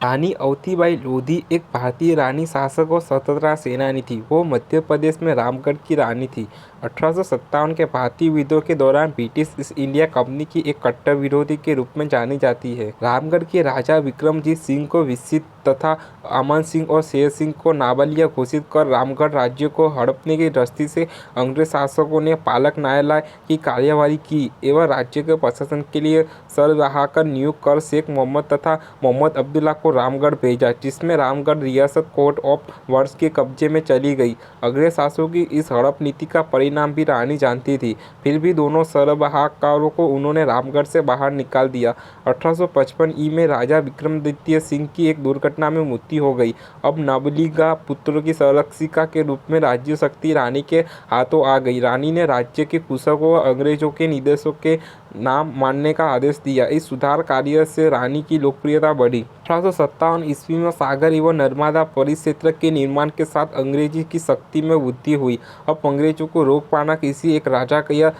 रानी अवंतीबाई लोधी एक भारतीय रानी शासक और स्वतंत्रता सेनानी थी। वो मध्य प्रदेश में रामगढ़ की रानी थी। 1857 के भारतीय विद्रोह के दौरान ब्रिटिश ईस्ट इंडिया कंपनी की एक कट्टर विरोधी के रूप में जानी जाती है। रामगढ़ के राजा विक्रमजीत सिंह को विसित तथा अमन सिंह और शेर सिंह को नाबालिग घोषित कर रामगढ़ राज्य को हड़पने की दृष्टि से अंग्रेज शासकों ने पालक न्यायालय की कार्यवाही की एवं राज्य के प्रशासन के लिए सरबराहकर नियुक्त कर शेख मोहम्मद तथा मोहम्मद अब्दुल्ला को रामगढ़ भेजा, जिसमें रामगढ़ रियासत कोर्ट ऑफ वर्ड्स के कब्जे में चली गई। अंग्रेज शासकों की इस हड़प नीति का परिणाम भी रानी जानती थी, फिर भी दोनों सरबराहकारों को उन्होंने रामगढ़ से बाहर निकाल दिया। 1855 में राजा विक्रमादित्य सिंह की एक दुर्घटना में मृत्यु हो गई। अब नाबालिग पुत्रों की संरक्षिका के रूप में राज्य शक्ति रानी के हाथों आ गई। रानी ने राज्य के कुशकों और अंग्रेजों के निर्देशों के नाम मानने का आदेश दिया। इस सुधार कार्य से रानी की लोकप्रियता बढ़ी। 1857 ईस्वी में सागर एवं नर्मदा परिक्षेत्र के निर्माण के साथ अंग्रेजी की शक्ति में वृद्धि हुई। अब अंग्रेजों को रोक पाना किसी एक राजा या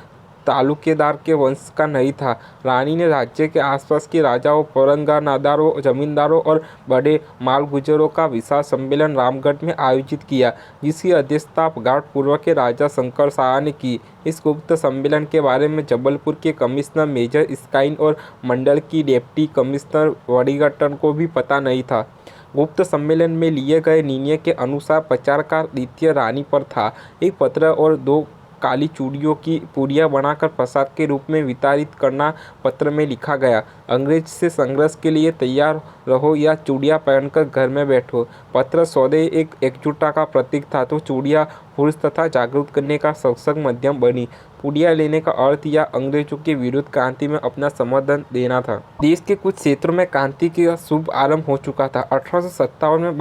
तालुकेदार के वंश का नहीं था। रानी ने राज्य के आसपास के राजाओं, परगनादारों, जमींदारों और बड़े मालगुजारों का विशाल सम्मेलन रामगढ़ में आयोजित किया, जिसकी अध्यक्षता गार्डपूर्व के राजा शंकर शाह ने की। इस गुप्त सम्मेलन के बारे में जबलपुर के कमिश्नर मेजर स्काइन और मंडल की डिप्टी कमिश्नर वॉडिंगटन को भी पता नहीं था। गुप्त सम्मेलन में लिए गए निर्णय के अनुसार प्रचार का द्वितीय रानी पर था। एक पत्र और 2 काली चूड़ियों की पुड़ियाँ बनाकर प्रसाद के रूप में वितरित करना पत्र में लिखा गया। अंग्रेज से संघर्ष के लिए तैयार रहो या चूड़ियाँ पहनकर घर में बैठो। पत्र सौदे एक एकजुटता का प्रतीक था, तो चूड़ियाँ पुरुष तथा जागरूक करने का सशक्त माध्यम बनी। पुड़िया लेने का अर्थ या अंग्रेजों के विरुद्ध क्रांति में अपना समर्थन देना था। देश के कुछ क्षेत्रों में क्रांति का शुभ आरंभ हो चुका था। 1857 में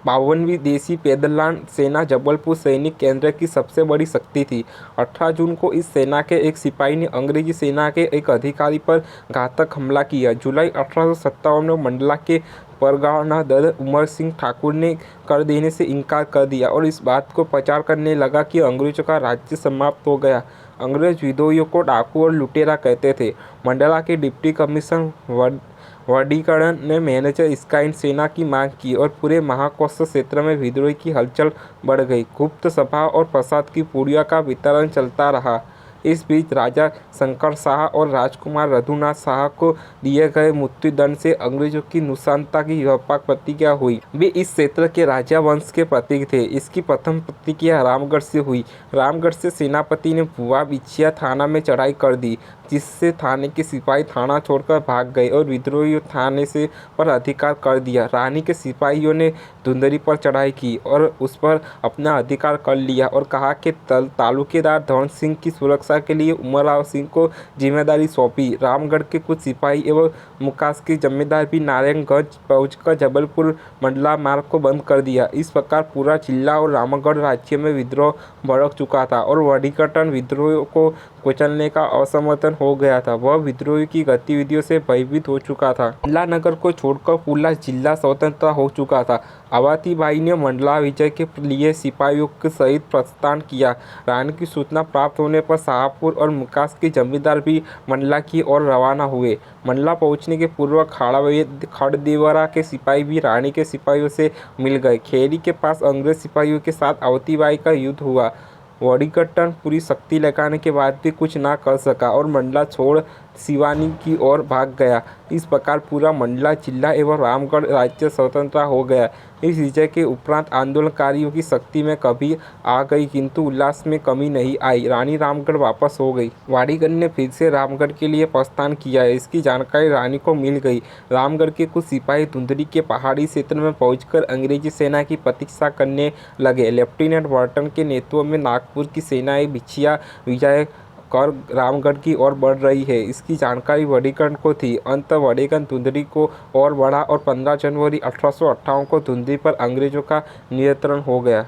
52वीं देसी पैदल सेना जबलपुर सैनिक केंद्र की सबसे बड़ी शक्ति थी। 18 जून को इस सेना के एक सिपाही ने अंग्रेजी सेना के एक अधिकारी पर घातक हमला किया। जुलाई 1857 में मंडला के परगनादार उमर सिंह ठाकुर ने कर देने से इनकार कर दिया और इस बात को प्रचार करने लगा कि अंग्रेजों का राज्य समाप्त हो गया। अंग्रेज विद्रोहियों को डाकू और लुटेरा कहते थे। मंडला के डिप्टी कमिश्नर वॉडिंगटन ने मैनेजर स्काइन सेना की मांग की और पूरे महाकोश क्षेत्र में विद्रोह की हलचल बढ़ गई। गुप्त सभा और प्रसाद की पुड़िया का वितरण चलता रहा। इस बीच राजा शंकर शाह और राजकुमार रघुनाथ शाह को दिए गए मृत्युदंड से अंग्रेजों की नुकसानता की व्यापक प्रतिक्रिया हुई। वे इस क्षेत्र के राजा वंश के प्रतीक थे। इसकी प्रथम प्रतिक्रिया रामगढ़ से हुई। रामगढ़ से सेनापति ने भुआ बिछिया थाना में चढ़ाई कर दी, जिससे थाने के सिपाही थाना छोड़कर भाग गए और विद्रोहियों थाने से पर अधिकार कर दिया। रानी के सिपाहियों ने धुंधरी पर चढ़ाई की और उस पर अपना अधिकार कर लिया और कहा कि तालुकेदार धवन सिंह की सुरक्षा के लिए उमराव सिंह को जिम्मेदारी सौंपी। रामगढ़ के कुछ सिपाही एवं मुकास के जमींदार भी नारायणगंज पहुंचकर जबलपुर मंडला मार्ग को बंद कर दिया। इस प्रकार पूरा जिला और रामगढ़ राज्य में विद्रोह भड़क चुका था और वॉडिंगटन विद्रोह को कुचलने का असमर्थन हो गया था। वह विद्रोह की गतिविधियों से भयभीत हो चुका था। मंडला नगर को छोड़कर पूरा जिला स्वतंत्र हो चुका था। अवंतीबाई ने मंडला विजय के लिए सिपाहियों के सहित प्रस्थान किया। रानी की सूचना प्राप्त होने पर शाहपुर और मुकास के जमींदार भी मंडला की ओर रवाना हुए। मंडला पहुंचने के पूर्व खड़देवरा के सिपाही भी रानी के सिपाहियों से मिल गए। खेरी के पास अंग्रेज सिपाहियों के साथ अवंतीबाई का युद्ध हुआ। वॉडिंगटन पूरी शक्ति लगाने के बाद भी कुछ ना कर सका और मंडला छोड़ सिवानी की ओर भाग गया। इस प्रकार पूरा मंडला जिला एवं रामगढ़ राज्य स्वतंत्र हो गया। इस विजय के उपरांत आंदोलनकारियों की शक्ति में कमी आ गई, किंतु उल्लास में कमी नहीं आई। रानी रामगढ़ वापस हो गई। वॉडिंगटन ने फिर से रामगढ़ के लिए प्रस्थान किया। इसकी जानकारी रानी को मिल गई। रामगढ़ के कुछ सिपाही धुंधरी के पहाड़ी क्षेत्र में पहुंचकर अंग्रेजी सेना की प्रतीक्षा करने लगे। लेफ्टिनेंट बर्टन के नेतृत्व में नागपुर की सेनाएं बिछिया विजय कर रामगढ़ की ओर बढ़ रही है, इसकी जानकारी वॉडिंगटन को थी। अंत वॉडिंगटन धुंधरी को और बढ़ा और 15 जनवरी 1858 को धुंधरी पर अंग्रेजों का नियंत्रण हो गया।